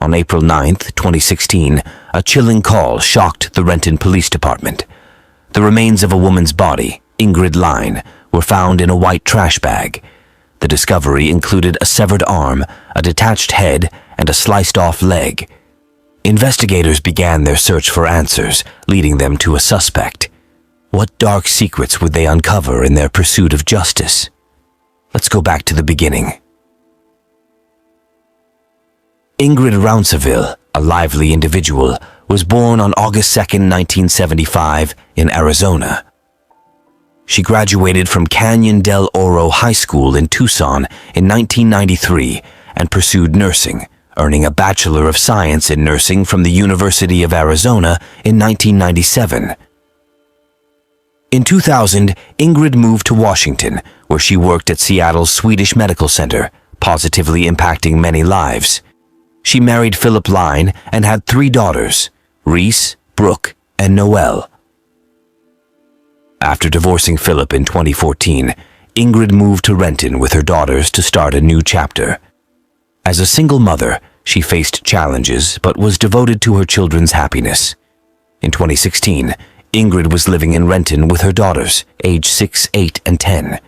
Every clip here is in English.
On April 9, 2016, a chilling call shocked the Renton Police Department. The remains of a woman's body, Ingrid Line, were found in a white trash bag. The discovery included a severed arm, a detached head, and a sliced-off leg. Investigators began their search for answers, leading them to a suspect. What dark secrets would they uncover in their pursuit of justice? Let's go back to the beginning. Ingrid Rounceville, a lively individual, was born on August 2, 1975, in Arizona. She graduated from Canyon del Oro High School in Tucson in 1993 and pursued nursing, earning a Bachelor of Science in Nursing from the University of Arizona in 1997. In 2000, Ingrid moved to Washington, where she worked at Seattle's Swedish Medical Center, positively impacting many lives. She married Philip Line and had 3 daughters, Reese, Brooke, and Noelle. After divorcing Philip in 2014, Ingrid moved to Renton with her daughters to start a new chapter. As a single mother, she faced challenges but was devoted to her children's happiness. In 2016, Ingrid was living in Renton with her daughters, aged 6, 8, and 10.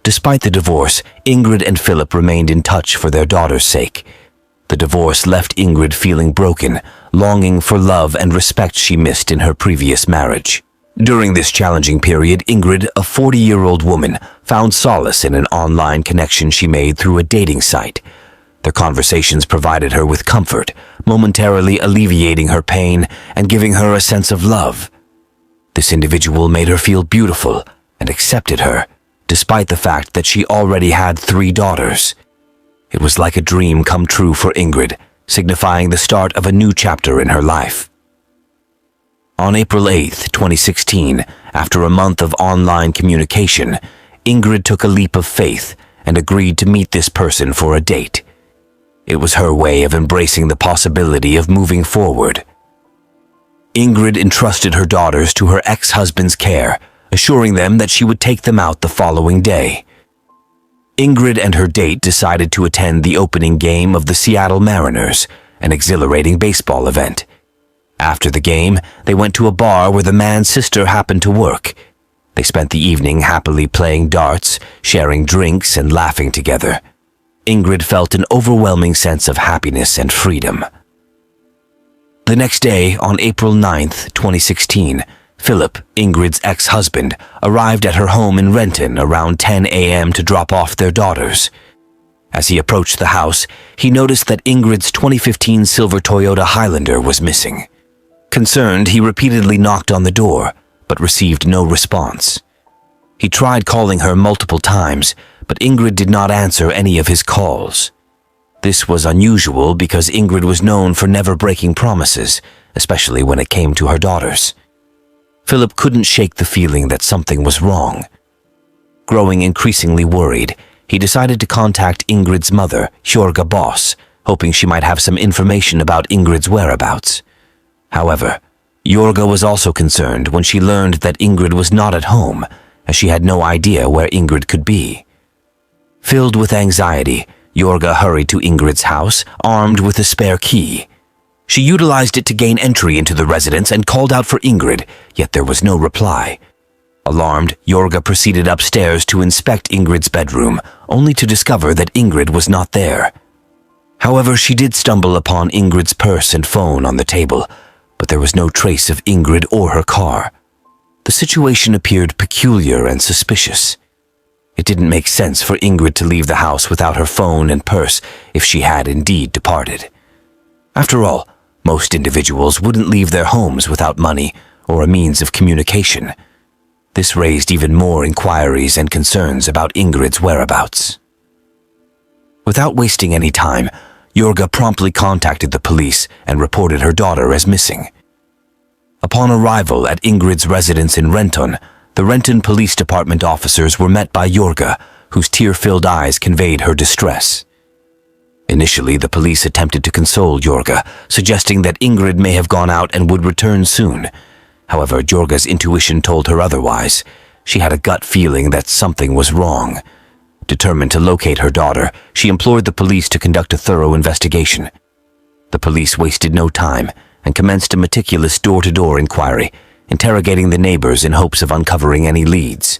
Despite the divorce, Ingrid and Philip remained in touch for their daughters' sake. The divorce left Ingrid feeling broken, longing for love and respect she missed in her previous marriage. During this challenging period, Ingrid, a 40-year-old woman, found solace in an online connection she made through a dating site. Their conversations provided her with comfort, momentarily alleviating her pain and giving her a sense of love. This individual made her feel beautiful and accepted her, despite the fact that she already had 3 daughters. It was like a dream come true for Ingrid, signifying the start of a new chapter in her life. On April 8, 2016, after a month of online communication, Ingrid took a leap of faith and agreed to meet this person for a date. It was her way of embracing the possibility of moving forward. Ingrid entrusted her daughters to her ex-husband's care, assuring them that she would take them out the following day. Ingrid and her date decided to attend the opening game of the Seattle Mariners, an exhilarating baseball event. After the game, they went to a bar where the man's sister happened to work. They spent the evening happily playing darts, sharing drinks, and laughing together. Ingrid felt an overwhelming sense of happiness and freedom. The next day, on April 9, 2016, Philip, Ingrid's ex-husband, arrived at her home in Renton around 10 a.m. to drop off their daughters. As he approached the house, he noticed that Ingrid's 2015 silver Toyota Highlander was missing. Concerned, he repeatedly knocked on the door, but received no response. He tried calling her multiple times, but Ingrid did not answer any of his calls. This was unusual because Ingrid was known for never breaking promises, especially when it came to her daughters. Philip couldn't shake the feeling that something was wrong. Growing increasingly worried, he decided to contact Ingrid's mother, Jorga Boss, hoping she might have some information about Ingrid's whereabouts. However, Jorga was also concerned when she learned that Ingrid was not at home, as she had no idea where Ingrid could be. Filled with anxiety, Jorga hurried to Ingrid's house, armed with a spare key. She utilized it to gain entry into the residence and called out for Ingrid, yet there was no reply. Alarmed, Jorga proceeded upstairs to inspect Ingrid's bedroom, only to discover that Ingrid was not there. However, she did stumble upon Ingrid's purse and phone on the table, but there was no trace of Ingrid or her car. The situation appeared peculiar and suspicious. It didn't make sense for Ingrid to leave the house without her phone and purse if she had indeed departed. After all, most individuals wouldn't leave their homes without money or a means of communication. This raised even more inquiries and concerns about Ingrid's whereabouts. Without wasting any time, Jorga promptly contacted the police and reported her daughter as missing. Upon arrival at Ingrid's residence in Renton, the Renton Police Department officers were met by Jorga, whose tear-filled eyes conveyed her distress. Initially, the police attempted to console Jorga, suggesting that Ingrid may have gone out and would return soon. However, Jorga's intuition told her otherwise. She had a gut feeling that something was wrong. Determined to locate her daughter, she implored the police to conduct a thorough investigation. The police wasted no time and commenced a meticulous door-to-door inquiry, interrogating the neighbors in hopes of uncovering any leads.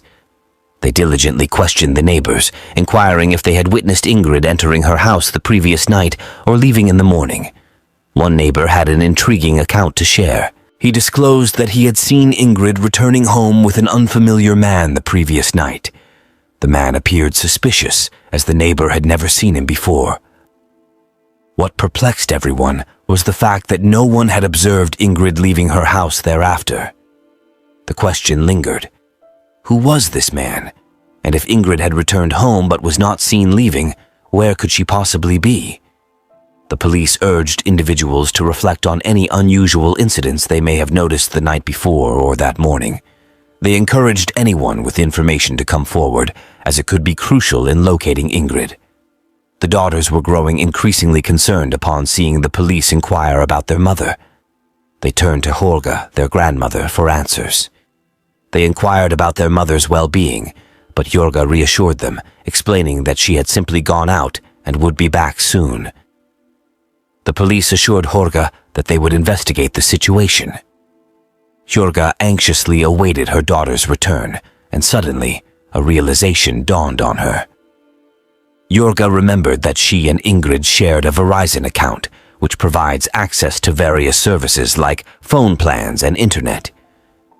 They diligently questioned the neighbors, inquiring if they had witnessed Ingrid entering her house the previous night or leaving in the morning. One neighbor had an intriguing account to share. He disclosed that he had seen Ingrid returning home with an unfamiliar man the previous night. The man appeared suspicious, as the neighbor had never seen him before. What perplexed everyone was the fact that no one had observed Ingrid leaving her house thereafter. The question lingered. Who was this man? And if Ingrid had returned home but was not seen leaving, where could she possibly be? The police urged individuals to reflect on any unusual incidents they may have noticed the night before or that morning. They encouraged anyone with information to come forward, as it could be crucial in locating Ingrid. The daughters were growing increasingly concerned upon seeing the police inquire about their mother. They turned to Jorga, their grandmother, for answers. They inquired about their mother's well-being, but Jorga reassured them, explaining that she had simply gone out and would be back soon. The police assured Jorga that they would investigate the situation. Jorga anxiously awaited her daughter's return, and suddenly, a realization dawned on her. Jorga remembered that she and Ingrid shared a Verizon account, which provides access to various services like phone plans and internet.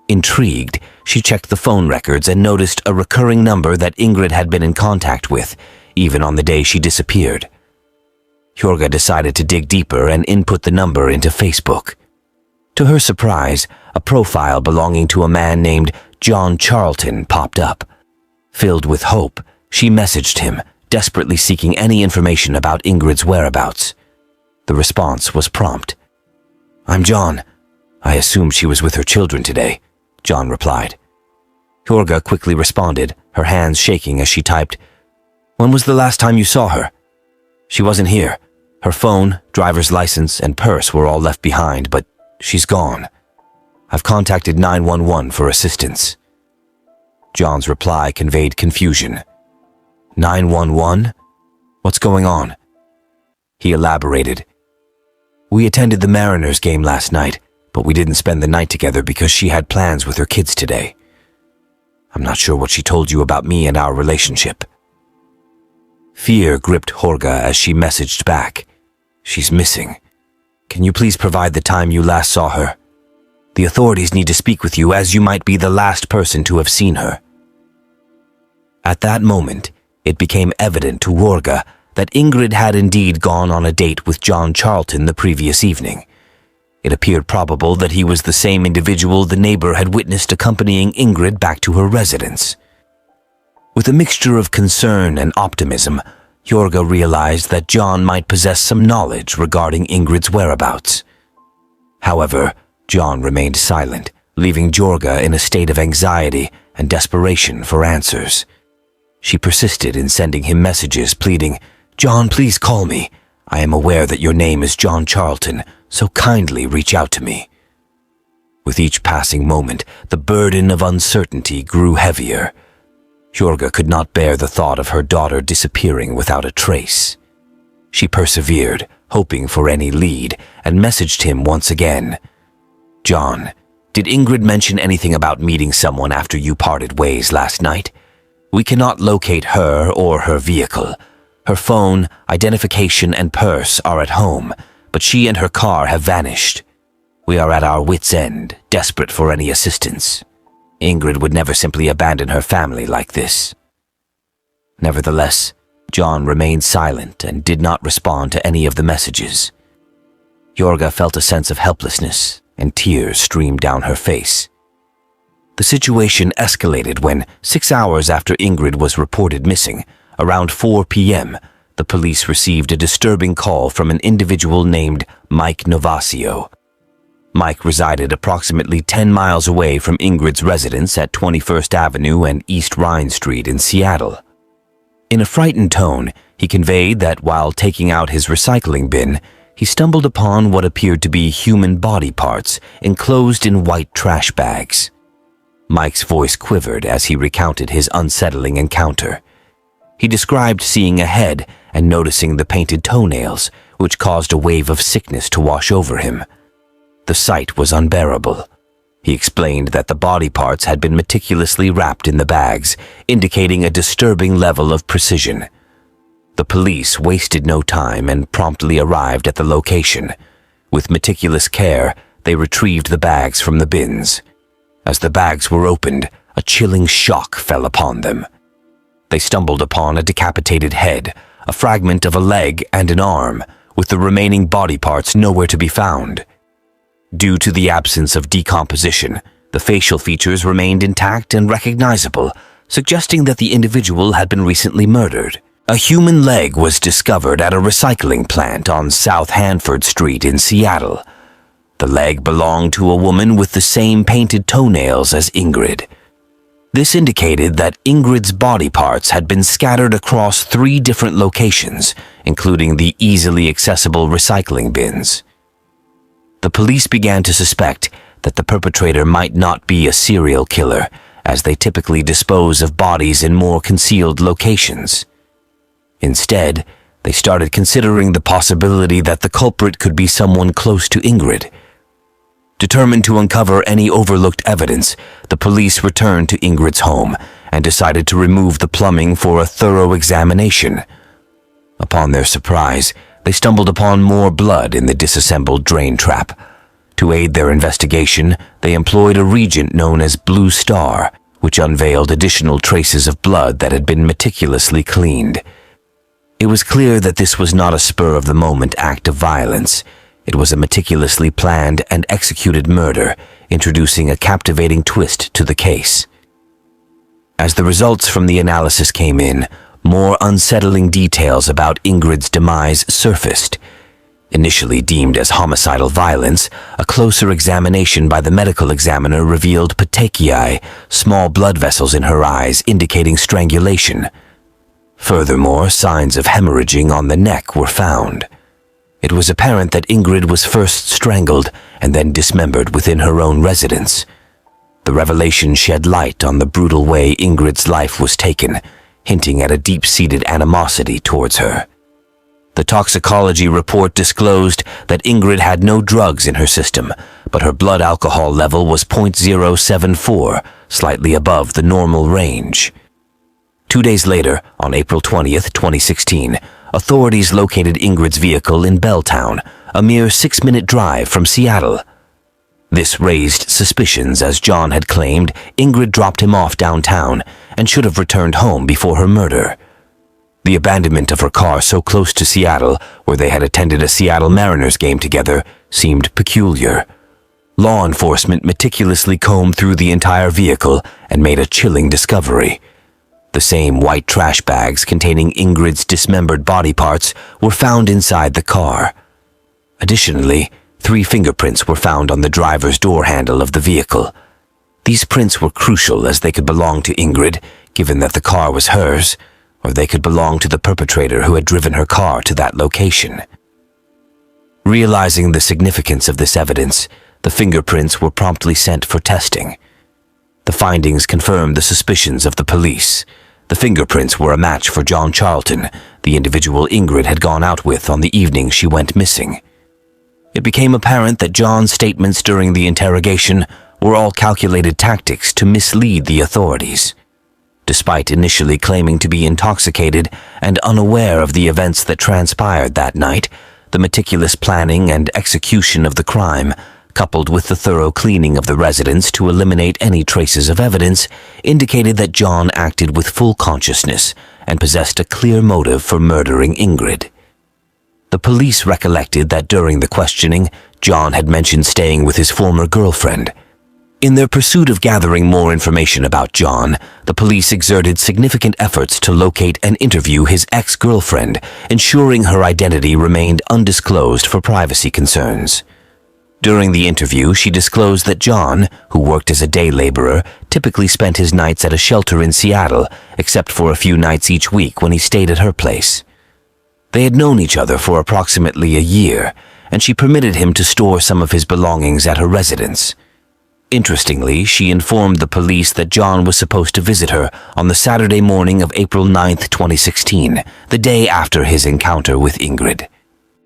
Intrigued, she checked the phone records and noticed a recurring number that Ingrid had been in contact with, even on the day she disappeared. Jorga decided to dig deeper and input the number into Facebook. To her surprise, a profile belonging to a man named John Charlton popped up. Filled with hope, she messaged him, desperately seeking any information about Ingrid's whereabouts. The response was prompt. "I'm John. I assumed she was with her children today," John replied. Jorga quickly responded, her hands shaking as she typed, "When was the last time you saw her?" "She wasn't here. Her phone, driver's license, and purse were all left behind, but she's gone. I've contacted 911 for assistance." John's reply conveyed confusion. 911? What's going on? He elaborated. "We attended the Mariners game last night, but we didn't spend the night together because she had plans with her kids today. I'm not sure what she told you about me and our relationship." Fear gripped Jorga as she messaged back. "She's missing. Can you please provide the time you last saw her? The authorities need to speak with you, as you might be the last person to have seen her." At that moment, it became evident to Jorga that Ingrid had indeed gone on a date with John Charlton the previous evening. It appeared probable that he was the same individual the neighbor had witnessed accompanying Ingrid back to her residence. With a mixture of concern and optimism, Jorga realized that John might possess some knowledge regarding Ingrid's whereabouts. However, John remained silent, leaving Jorga in a state of anxiety and desperation for answers. She persisted in sending him messages pleading, "John, please call me. I am aware that your name is John Charlton, so kindly reach out to me." With each passing moment, the burden of uncertainty grew heavier. Jorga could not bear the thought of her daughter disappearing without a trace. She persevered, hoping for any lead, and messaged him once again. "John, did Ingrid mention anything about meeting someone after you parted ways last night? We cannot locate her or her vehicle. Her phone, identification, and purse are at home, but she and her car have vanished. We are at our wits' end, desperate for any assistance. Ingrid would never simply abandon her family like this." Nevertheless, John remained silent and did not respond to any of the messages. Jorga felt a sense of helplessness, and tears streamed down her face. The situation escalated when, 6 hours after Ingrid was reported missing, around 4 p.m., the police received a disturbing call from an individual named Mike Novasio. Mike resided approximately 10 miles away from Ingrid's residence at 21st Avenue and East Rhine Street in Seattle. In a frightened tone, he conveyed that while taking out his recycling bin, he stumbled upon what appeared to be human body parts enclosed in white trash bags. Mike's voice quivered as he recounted his unsettling encounter. He described seeing a head and noticing the painted toenails, which caused a wave of sickness to wash over him. The sight was unbearable. He explained that the body parts had been meticulously wrapped in the bags, indicating a disturbing level of precision. The police wasted no time and promptly arrived at the location. With meticulous care, they retrieved the bags from the bins. As the bags were opened, a chilling shock fell upon them. They stumbled upon a decapitated head, a fragment of a leg and an arm, with the remaining body parts nowhere to be found. Due to the absence of decomposition, the facial features remained intact and recognizable, suggesting that the individual had been recently murdered. A human leg was discovered at a recycling plant on South Hanford Street in Seattle. The leg belonged to a woman with the same painted toenails as Ingrid. This indicated that Ingrid's body parts had been scattered across 3 different locations, including the easily accessible recycling bins. The police began to suspect that the perpetrator might not be a serial killer, as they typically dispose of bodies in more concealed locations. Instead, they started considering the possibility that the culprit could be someone close to Ingrid. Determined to uncover any overlooked evidence, the police returned to Ingrid's home and decided to remove the plumbing for a thorough examination. Upon their surprise, they stumbled upon more blood in the disassembled drain trap. To aid their investigation, they employed a reagent known as Blue Star, which unveiled additional traces of blood that had been meticulously cleaned. It was clear that this was not a spur-of-the-moment act of violence. It was a meticulously planned and executed murder, introducing a captivating twist to the case. As the results from the analysis came in, more unsettling details about Ingrid's demise surfaced. Initially deemed as homicidal violence, a closer examination by the medical examiner revealed petechiae, small blood vessels in her eyes indicating strangulation. Furthermore, signs of hemorrhaging on the neck were found. It was apparent that Ingrid was first strangled and then dismembered within her own residence. The revelation shed light on the brutal way Ingrid's life was taken, hinting at a deep-seated animosity towards her. The toxicology report disclosed that Ingrid had no drugs in her system, but her blood alcohol level was .074, slightly above the normal range. 2 days later, on April 20th, 2016, authorities located Ingrid's vehicle in Belltown, a mere 6-minute drive from Seattle. This raised suspicions as John had claimed Ingrid dropped him off downtown and should have returned home before her murder. The abandonment of her car so close to Seattle, where they had attended a Seattle Mariners game together, seemed peculiar. Law enforcement meticulously combed through the entire vehicle and made a chilling discovery. The same white trash bags containing Ingrid's dismembered body parts were found inside the car. Additionally, 3 fingerprints were found on the driver's door handle of the vehicle. These prints were crucial as they could belong to Ingrid, given that the car was hers, or they could belong to the perpetrator who had driven her car to that location. Realizing the significance of this evidence, the fingerprints were promptly sent for testing. The findings confirmed the suspicions of the police. The fingerprints were a match for John Charlton, the individual Ingrid had gone out with on the evening she went missing. It became apparent that John's statements during the interrogation were all calculated tactics to mislead the authorities. Despite initially claiming to be intoxicated and unaware of the events that transpired that night, the meticulous planning and execution of the crime, coupled with the thorough cleaning of the residence to eliminate any traces of evidence, indicated that John acted with full consciousness and possessed a clear motive for murdering Ingrid. The police recollected that during the questioning, John had mentioned staying with his former girlfriend. In their pursuit of gathering more information about John, the police exerted significant efforts to locate and interview his ex-girlfriend, ensuring her identity remained undisclosed for privacy concerns. During the interview, she disclosed that John, who worked as a day laborer, typically spent his nights at a shelter in Seattle, except for a few nights each week when he stayed at her place. They had known each other for approximately a year, and she permitted him to store some of his belongings at her residence. Interestingly, she informed the police that John was supposed to visit her on the Saturday morning of April 9, 2016, the day after his encounter with Ingrid.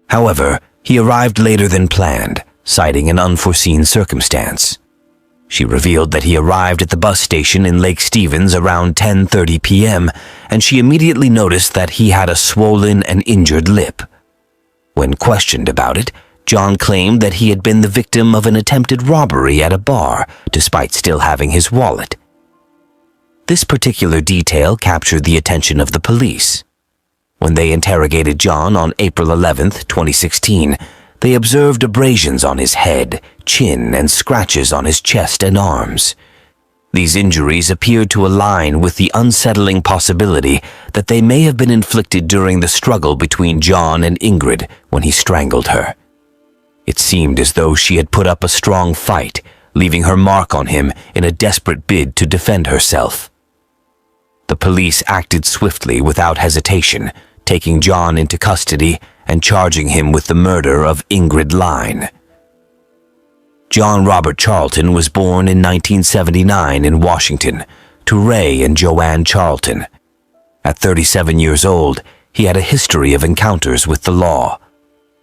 However, he arrived later than planned, citing an unforeseen circumstance. She revealed that he arrived at the bus station in Lake Stevens around 10:30 p.m., and she immediately noticed that he had a swollen and injured lip. When questioned about it, John claimed that he had been the victim of an attempted robbery at a bar, despite still having his wallet. This particular detail captured the attention of the police. When they interrogated John on April 11, 2016, they observed abrasions on his head, chin, and scratches on his chest and arms. These injuries appeared to align with the unsettling possibility that they may have been inflicted during the struggle between John and Ingrid when he strangled her. It seemed as though she had put up a strong fight, leaving her mark on him in a desperate bid to defend herself. The police acted swiftly without hesitation, taking John into custody and charging him with the murder of Ingrid Line. John Robert Charlton was born in 1979 in Washington to Ray and Joanne Charlton. At 37 years old, he had a history of encounters with the law.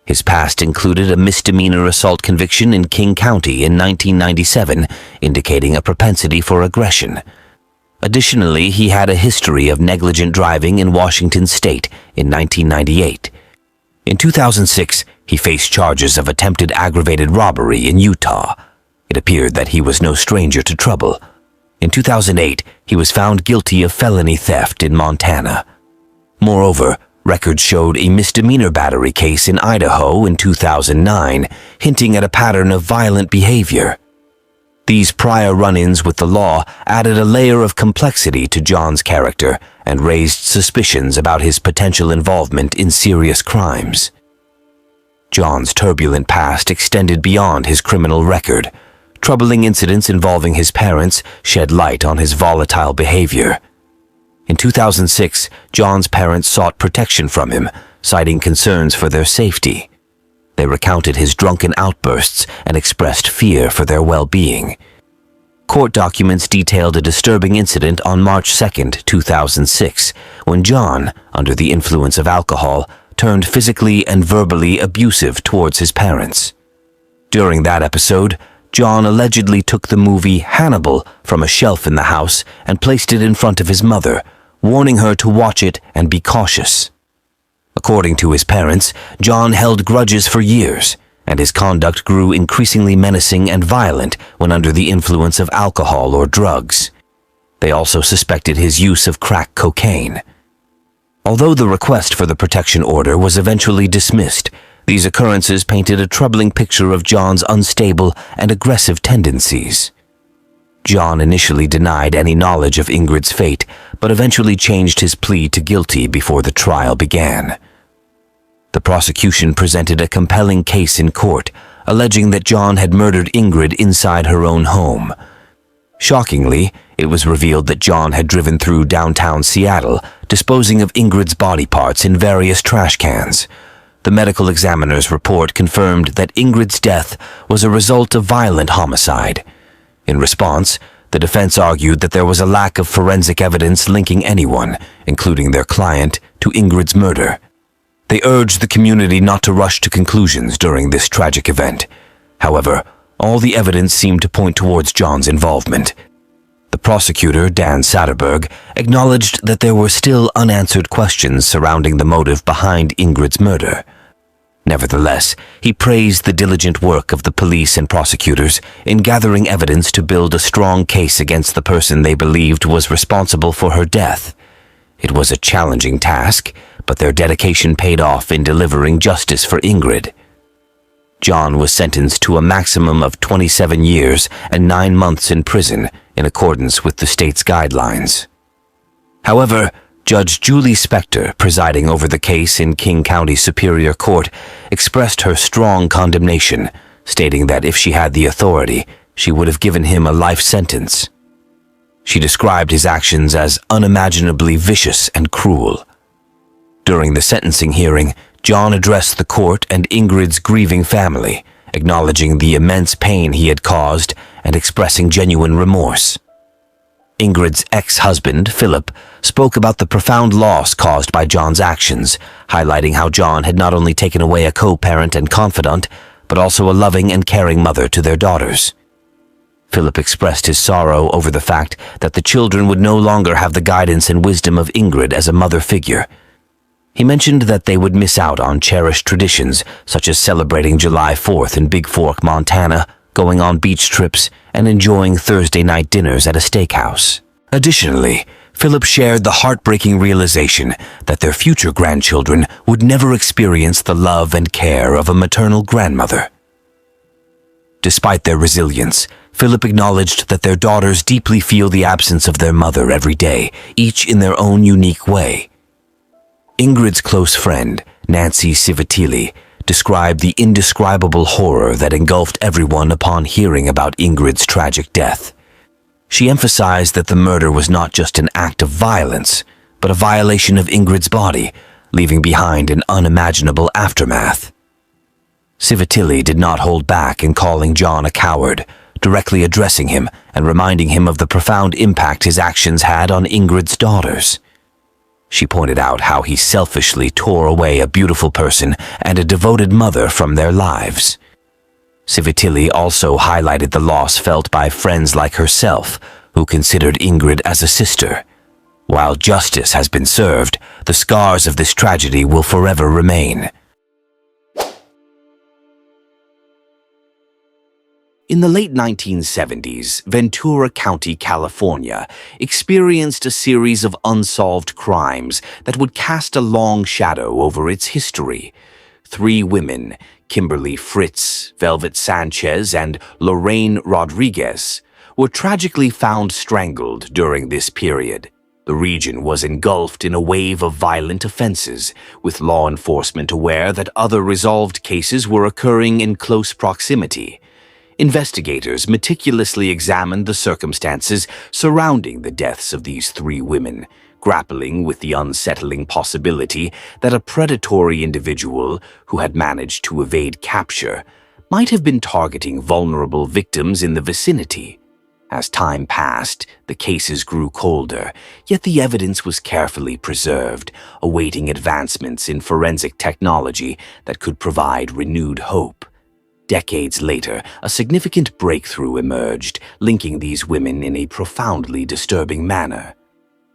His past included a misdemeanor assault conviction in King County in 1997, indicating a propensity for aggression. Additionally, he had a history of negligent driving in Washington state in 1998. In 2006, he faced charges of attempted aggravated robbery in Utah. It appeared that he was no stranger to trouble. In 2008, he was found guilty of felony theft in Montana. Moreover, records showed a misdemeanor battery case in Idaho in 2009, hinting at a pattern of violent behavior. These prior run-ins with the law added a layer of complexity to John's character and raised suspicions about his potential involvement in serious crimes. John's turbulent past extended beyond his criminal record. Troubling incidents involving his parents shed light on his volatile behavior. In 2006, John's parents sought protection from him, citing concerns for their safety. They recounted his drunken outbursts and expressed fear for their well-being. Court documents detailed a disturbing incident on March 2, 2006, when John, under the influence of alcohol, turned physically and verbally abusive towards his parents. During that episode, John allegedly took the movie Hannibal from a shelf in the house and placed it in front of his mother, warning her to watch it and be cautious. According to his parents, John held grudges for years, and his conduct grew increasingly menacing and violent when under the influence of alcohol or drugs. They also suspected his use of crack cocaine. Although the request for the protection order was eventually dismissed, these occurrences painted a troubling picture of John's unstable and aggressive tendencies. John initially denied any knowledge of Ingrid's fate, but eventually changed his plea to guilty before the trial began. The prosecution presented a compelling case in court, alleging that John had murdered Ingrid inside her own home. Shockingly, it was revealed that John had driven through downtown Seattle, disposing of Ingrid's body parts in various trash cans. The medical examiner's report confirmed that Ingrid's death was a result of violent homicide. In response, the defense argued that there was a lack of forensic evidence linking anyone, including their client, to Ingrid's murder. They urged the community not to rush to conclusions during this tragic event. However, all the evidence seemed to point towards John's involvement. The prosecutor, Dan Satterberg, acknowledged that there were still unanswered questions surrounding the motive behind Ingrid's murder. Nevertheless, he praised the diligent work of the police and prosecutors in gathering evidence to build a strong case against the person they believed was responsible for her death. It was a challenging task, but their dedication paid off in delivering justice for Ingrid. John was sentenced to a maximum of 27 years and 9 months in prison in accordance with the state's guidelines. However, Judge Julie Spector, presiding over the case in King County Superior Court, expressed her strong condemnation, stating that if she had the authority, she would have given him a life sentence. She described his actions as unimaginably vicious and cruel. During the sentencing hearing, John addressed the court and Ingrid's grieving family, acknowledging the immense pain he had caused and expressing genuine remorse. Ingrid's ex-husband, Philip, spoke about the profound loss caused by John's actions, highlighting how John had not only taken away a co-parent and confidant, but also a loving and caring mother to their daughters. Philip expressed his sorrow over the fact that the children would no longer have the guidance and wisdom of Ingrid as a mother figure. He mentioned that they would miss out on cherished traditions such as celebrating July 4th in Big Fork, Montana, going on beach trips, and enjoying Thursday night dinners at a steakhouse. Additionally, Philip shared the heartbreaking realization that their future grandchildren would never experience the love and care of a maternal grandmother. Despite their resilience, Philip acknowledged that their daughters deeply feel the absence of their mother every day, each in their own unique way. Ingrid's close friend, Nancy Civitilli, described the indescribable horror that engulfed everyone upon hearing about Ingrid's tragic death. She emphasized that the murder was not just an act of violence, but a violation of Ingrid's body, leaving behind an unimaginable aftermath. Civitilli did not hold back in calling John a coward, directly addressing him and reminding him of the profound impact his actions had on Ingrid's daughters. She pointed out how he selfishly tore away a beautiful person and a devoted mother from their lives. Civitilli also highlighted the loss felt by friends like herself, who considered Ingrid as a sister. While justice has been served, the scars of this tragedy will forever remain. In the late 1970s, Ventura County, California, experienced a series of unsolved crimes that would cast a long shadow over its history. 3 women, Kimberly Fritz, Velvet Sanchez, and Lorraine Rodriguez, were tragically found strangled during this period. The region was engulfed in a wave of violent offenses, with law enforcement aware that other resolved cases were occurring in close proximity. Investigators meticulously examined the circumstances surrounding the deaths of these 3 women, grappling with the unsettling possibility that a predatory individual who had managed to evade capture might have been targeting vulnerable victims in the vicinity. As time passed, the cases grew colder, yet the evidence was carefully preserved, awaiting advancements in forensic technology that could provide renewed hope. Decades later, a significant breakthrough emerged, linking these women in a profoundly disturbing manner.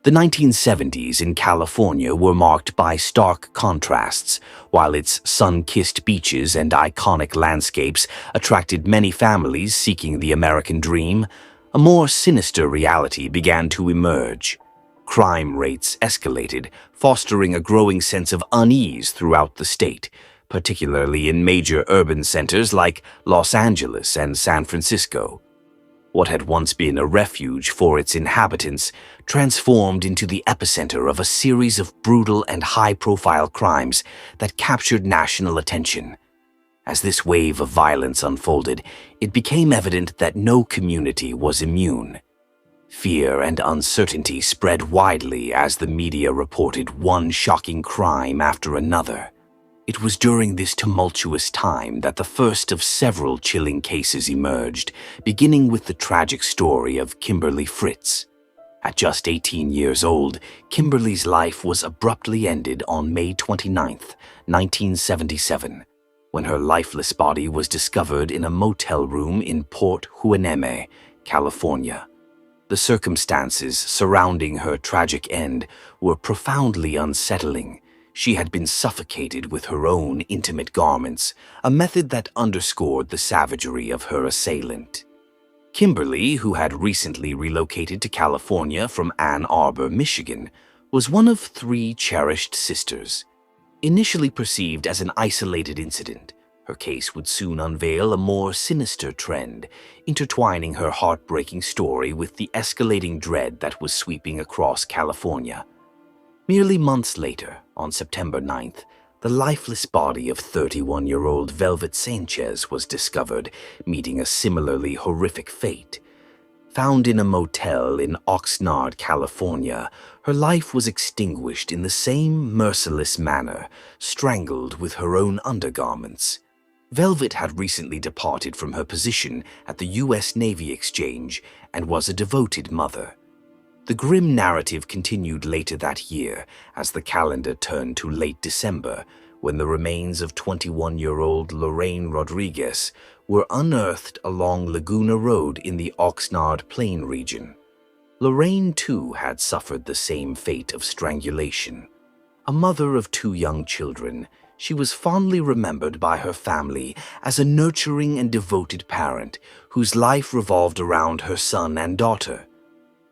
The 1970s in California were marked by stark contrasts. While its sun-kissed beaches and iconic landscapes attracted many families seeking the American dream, a more sinister reality began to emerge. Crime rates escalated, fostering a growing sense of unease throughout the state, particularly in major urban centers like Los Angeles and San Francisco. What had once been a refuge for its inhabitants transformed into the epicenter of a series of brutal and high-profile crimes that captured national attention. As this wave of violence unfolded, it became evident that no community was immune. Fear and uncertainty spread widely as the media reported one shocking crime after another. It was during this tumultuous time that the first of several chilling cases emerged, beginning with the tragic story of Kimberly Fritz. At just 18 years old, Kimberly's life was abruptly ended on May 29, 1977, when her lifeless body was discovered in a motel room in Port Hueneme, California. The circumstances surrounding her tragic end were profoundly unsettling. She had been suffocated with her own intimate garments, a method that underscored the savagery of her assailant. Kimberly, who had recently relocated to California from Ann Arbor, Michigan, was one of 3 cherished sisters. Initially perceived as an isolated incident, her case would soon unveil a more sinister trend, intertwining her heartbreaking story with the escalating dread that was sweeping across California. Merely months later, on September 9th, the lifeless body of 31-year-old Velvet Sanchez was discovered, meeting a similarly horrific fate. Found in a motel in Oxnard, California, her life was extinguished in the same merciless manner, strangled with her own undergarments. Velvet had recently departed from her position at the U.S. Navy Exchange and was a devoted mother. The grim narrative continued later that year as the calendar turned to late December, when the remains of 21-year-old Lorraine Rodriguez were unearthed along Laguna Road in the Oxnard Plain region. Lorraine, too, had suffered the same fate of strangulation. A mother of 2 young children, she was fondly remembered by her family as a nurturing and devoted parent whose life revolved around her son and daughter.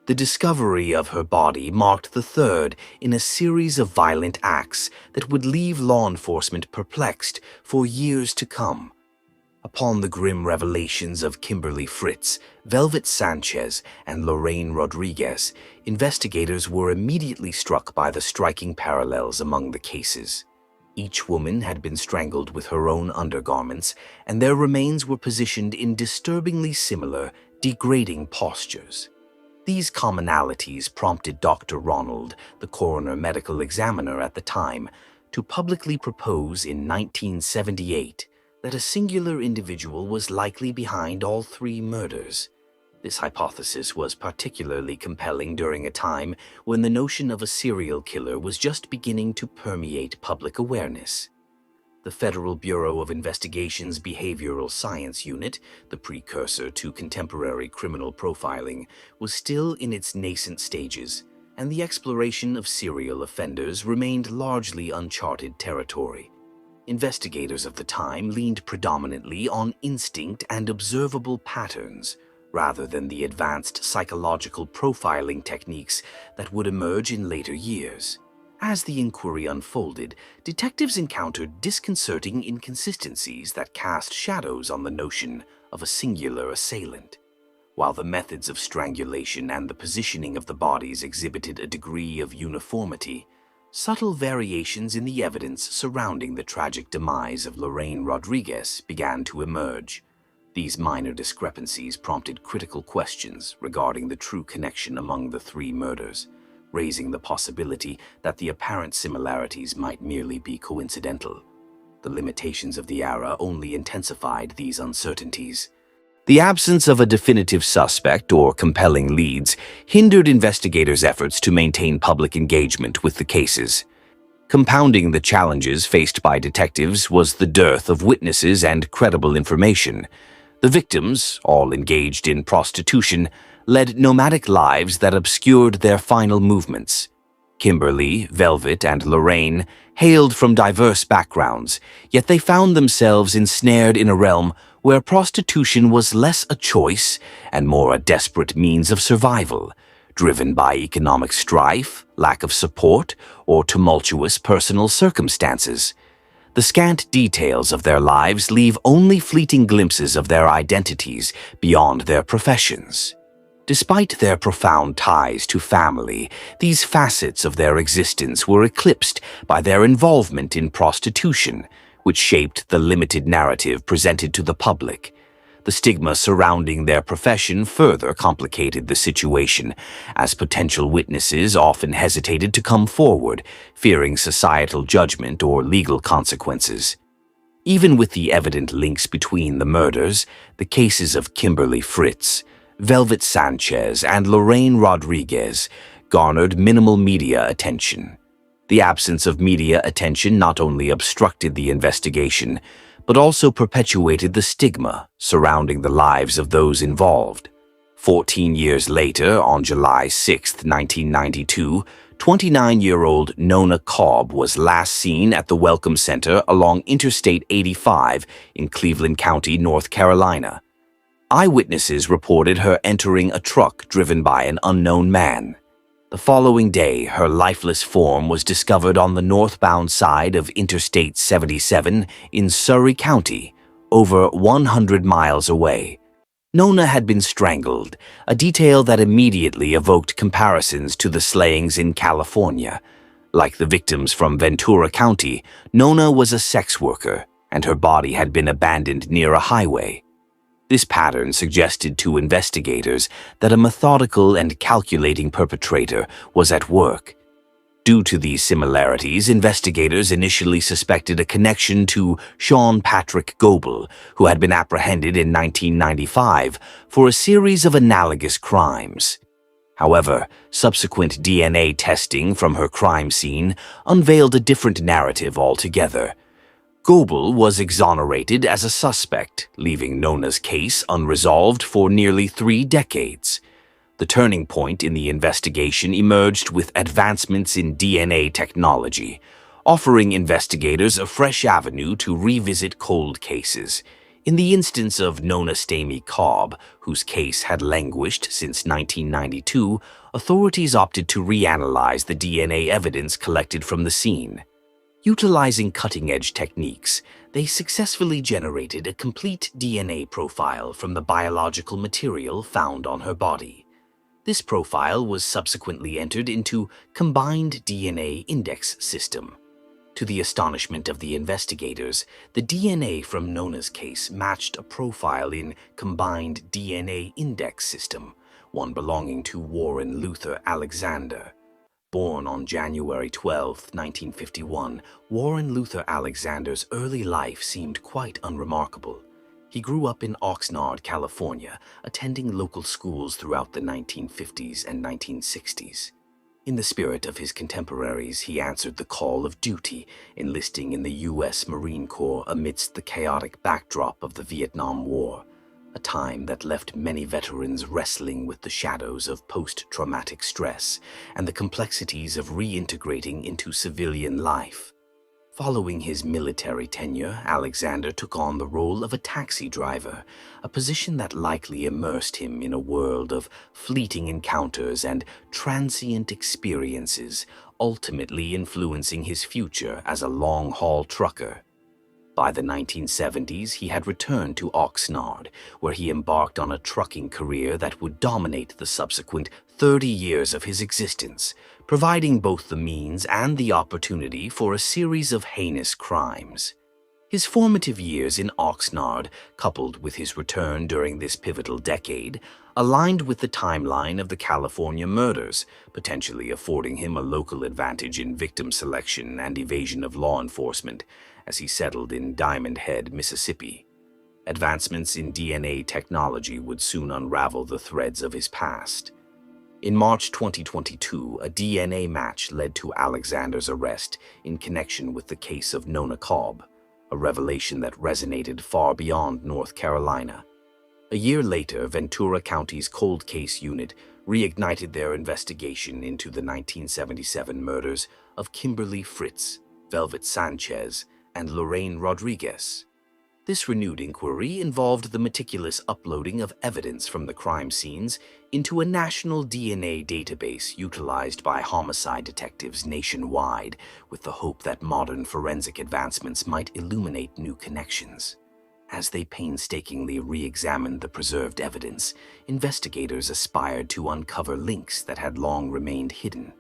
The discovery of her body marked the third in a series of violent acts that would leave law enforcement perplexed for years to come. Upon the grim revelations of Kimberly Fritz, Velvet Sanchez, and Lorraine Rodriguez, investigators were immediately struck by the striking parallels among the cases. Each woman had been strangled with her own undergarments, and their remains were positioned in disturbingly similar, degrading postures. These commonalities prompted Dr. Ronald, the coroner medical examiner at the time, to publicly propose in 1978 that a singular individual was likely behind all 3 murders. This hypothesis was particularly compelling during a time when the notion of a serial killer was just beginning to permeate public awareness. The Federal Bureau of Investigation's Behavioral Science Unit, the precursor to contemporary criminal profiling, was still in its nascent stages, and the exploration of serial offenders remained largely uncharted territory. Investigators of the time leaned predominantly on instinct and observable patterns, rather than the advanced psychological profiling techniques that would emerge in later years. As the inquiry unfolded, detectives encountered disconcerting inconsistencies that cast shadows on the notion of a singular assailant. While the methods of strangulation and the positioning of the bodies exhibited a degree of uniformity, subtle variations in the evidence surrounding the tragic demise of Lorraine Rodriguez began to emerge. These minor discrepancies prompted critical questions regarding the true connection among the 3 murders, raising the possibility that the apparent similarities might merely be coincidental. The limitations of the era only intensified these uncertainties. The absence of a definitive suspect or compelling leads hindered investigators' efforts to maintain public engagement with the cases. Compounding the challenges faced by detectives was the dearth of witnesses and credible information. The victims, all engaged in prostitution, led nomadic lives that obscured their final movements. Kimberly, Velvet, and Lorraine hailed from diverse backgrounds, yet they found themselves ensnared in a realm where prostitution was less a choice and more a desperate means of survival, driven by economic strife, lack of support, or tumultuous personal circumstances. The scant details of their lives leave only fleeting glimpses of their identities beyond their professions. Despite their profound ties to family, these facets of their existence were eclipsed by their involvement in prostitution, which shaped the limited narrative presented to the public. The stigma surrounding their profession further complicated the situation, as potential witnesses often hesitated to come forward, fearing societal judgment or legal consequences. Even with the evident links between the murders, the cases of Kimberly Fritz, Velvet Sanchez, and Lorraine Rodriguez garnered minimal media attention. The absence of media attention not only obstructed the investigation, but also perpetuated the stigma surrounding the lives of those involved. 14 years later, on July 6, 1992, 29-year-old Nona Cobb was last seen at the Welcome Center along Interstate 85 in Cleveland County, North Carolina. Eyewitnesses reported her entering a truck driven by an unknown man. The following day, her lifeless form was discovered on the northbound side of Interstate 77 in Surry County, over 100 miles away. Nona had been strangled, a detail that immediately evoked comparisons to the slayings in California. Like the victims from Ventura County, Nona was a sex worker, and her body had been abandoned near a highway. This pattern suggested to investigators that a methodical and calculating perpetrator was at work. Due to these similarities, investigators initially suspected a connection to Sean Patrick Goebel, who had been apprehended in 1995 for a series of analogous crimes. However, subsequent DNA testing from her crime scene unveiled a different narrative altogether. Goebel was exonerated as a suspect, leaving Nona's case unresolved for nearly 3 decades. The turning point in the investigation emerged with advancements in DNA technology, offering investigators a fresh avenue to revisit cold cases. In the instance of Nona Stamey Cobb, whose case had languished since 1992, authorities opted to reanalyze the DNA evidence collected from the scene. Utilizing cutting-edge techniques, they successfully generated a complete DNA profile from the biological material found on her body. This profile was subsequently entered into Combined DNA Index System. To the astonishment of the investigators, the DNA from Nona's case matched a profile in Combined DNA Index System, one belonging to Warren Luther Alexander. Born on January 12, 1951, Warren Luther Alexander's early life seemed quite unremarkable. He grew up in Oxnard, California, attending local schools throughout the 1950s and 1960s. In the spirit of his contemporaries, he answered the call of duty, enlisting in the U.S. Marine Corps amidst the chaotic backdrop of the Vietnam War, a time that left many veterans wrestling with the shadows of post-traumatic stress and the complexities of reintegrating into civilian life. Following his military tenure, Alexander took on the role of a taxi driver, a position that likely immersed him in a world of fleeting encounters and transient experiences, ultimately influencing his future as a long-haul trucker. By the 1970s, he had returned to Oxnard, where he embarked on a trucking career that would dominate the subsequent 30 years of his existence, providing both the means and the opportunity for a series of heinous crimes. His formative years in Oxnard, coupled with his return during this pivotal decade, aligned with the timeline of the California murders, potentially affording him a local advantage in victim selection and evasion of law enforcement, as he settled in Diamond Head, Mississippi. Advancements in DNA technology would soon unravel the threads of his past. In March 2022, a DNA match led to Alexander's arrest in connection with the case of Nona Cobb, a revelation that resonated far beyond North Carolina. A year later, Ventura County's Cold Case Unit reignited their investigation into the 1977 murders of Kimberly Fritz, Velvet Sanchez, and Lorraine Rodriguez. This renewed inquiry involved the meticulous uploading of evidence from the crime scenes into a national DNA database utilized by homicide detectives nationwide, with the hope that modern forensic advancements might illuminate new connections. As they painstakingly re-examined the preserved evidence, investigators aspired to uncover links that had long remained hidden.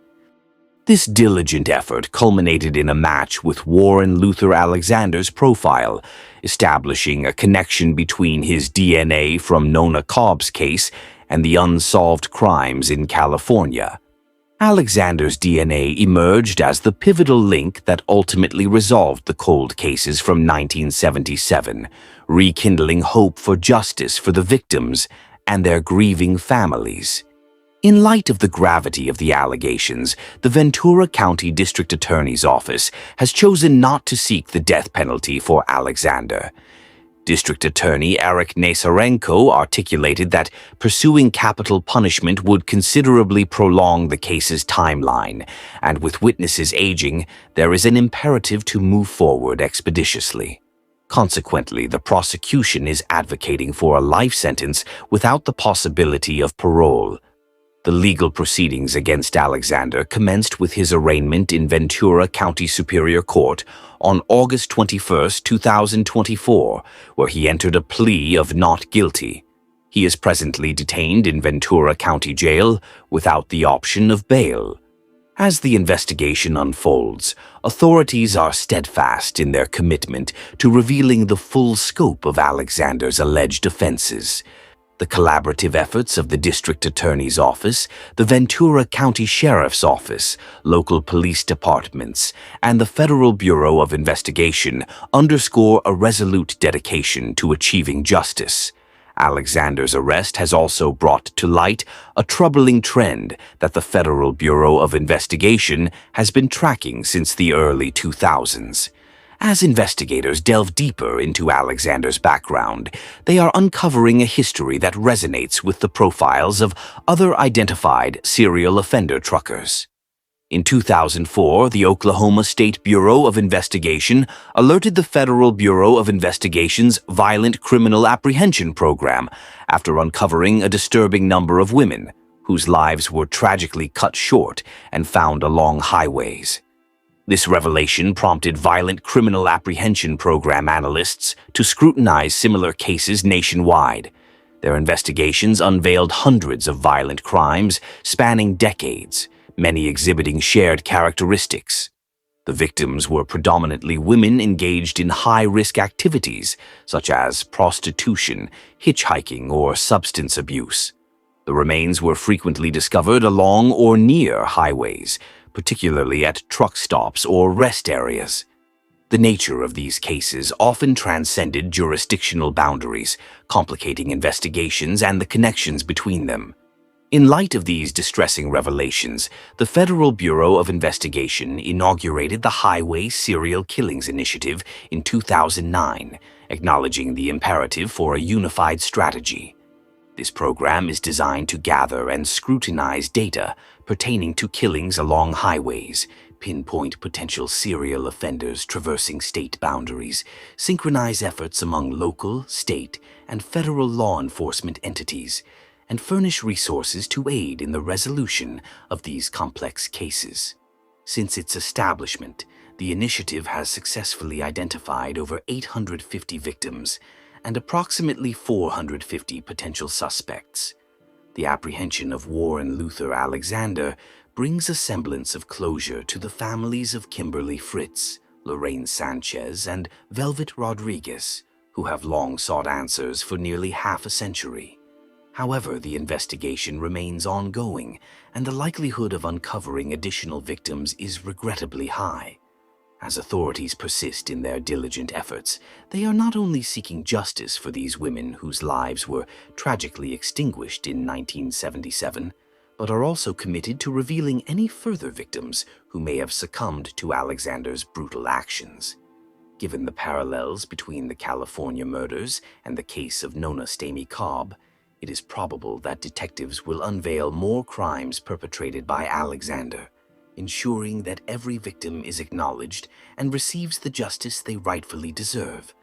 This diligent effort culminated in a match with Warren Luther Alexander's profile, establishing a connection between his DNA from Nona Cobb's case and the unsolved crimes in California. Alexander's DNA emerged as the pivotal link that ultimately resolved the cold cases from 1977, rekindling hope for justice for the victims and their grieving families. In light of the gravity of the allegations, the Ventura County District Attorney's Office has chosen not to seek the death penalty for Alexander. District Attorney Eric Nasarenko articulated that pursuing capital punishment would considerably prolong the case's timeline, and with witnesses aging, there is an imperative to move forward expeditiously. Consequently, the prosecution is advocating for a life sentence without the possibility of parole. The legal proceedings against Alexander commenced with his arraignment in Ventura County Superior Court on August 21, 2024, where he entered a plea of not guilty. He is presently detained in Ventura County Jail without the option of bail. As the investigation unfolds, authorities are steadfast in their commitment to revealing the full scope of Alexander's alleged offenses. The collaborative efforts of the District Attorney's Office, the Ventura County Sheriff's Office, local police departments, and the Federal Bureau of Investigation underscore a resolute dedication to achieving justice. Alexander's arrest has also brought to light a troubling trend that the Federal Bureau of Investigation has been tracking since the early 2000s. As investigators delve deeper into Alexander's background, they are uncovering a history that resonates with the profiles of other identified serial offender truckers. In 2004, the Oklahoma State Bureau of Investigation alerted the Federal Bureau of Investigation's Violent Criminal Apprehension Program after uncovering a disturbing number of women whose lives were tragically cut short and found along highways. This revelation prompted Violent Criminal Apprehension Program analysts to scrutinize similar cases nationwide. Their investigations unveiled hundreds of violent crimes spanning decades, many exhibiting shared characteristics. The victims were predominantly women engaged in high-risk activities such as prostitution, hitchhiking, or substance abuse. The remains were frequently discovered along or near highways, particularly at truck stops or rest areas. The nature of these cases often transcended jurisdictional boundaries, complicating investigations and the connections between them. In light of these distressing revelations, the Federal Bureau of Investigation inaugurated the Highway Serial Killings Initiative in 2009, acknowledging the imperative for a unified strategy. This program is designed to gather and scrutinize data pertaining to killings along highways, pinpoint potential serial offenders traversing state boundaries, synchronize efforts among local, state, and federal law enforcement entities, and furnish resources to aid in the resolution of these complex cases. Since its establishment, the initiative has successfully identified over 850 victims and approximately 450 potential suspects. The apprehension of Warren Luther Alexander brings a semblance of closure to the families of Kimberly Fritz, Lorraine Sanchez, and Velvet Rodriguez, who have long sought answers for nearly half a century. However, the investigation remains ongoing, and the likelihood of uncovering additional victims is regrettably high. As authorities persist in their diligent efforts, they are not only seeking justice for these women whose lives were tragically extinguished in 1977, but are also committed to revealing any further victims who may have succumbed to Alexander's brutal actions. Given the parallels between the California murders and the case of Nona Stamey Cobb, it is probable that detectives will unveil more crimes perpetrated by Alexander, ensuring that every victim is acknowledged and receives the justice they rightfully deserve.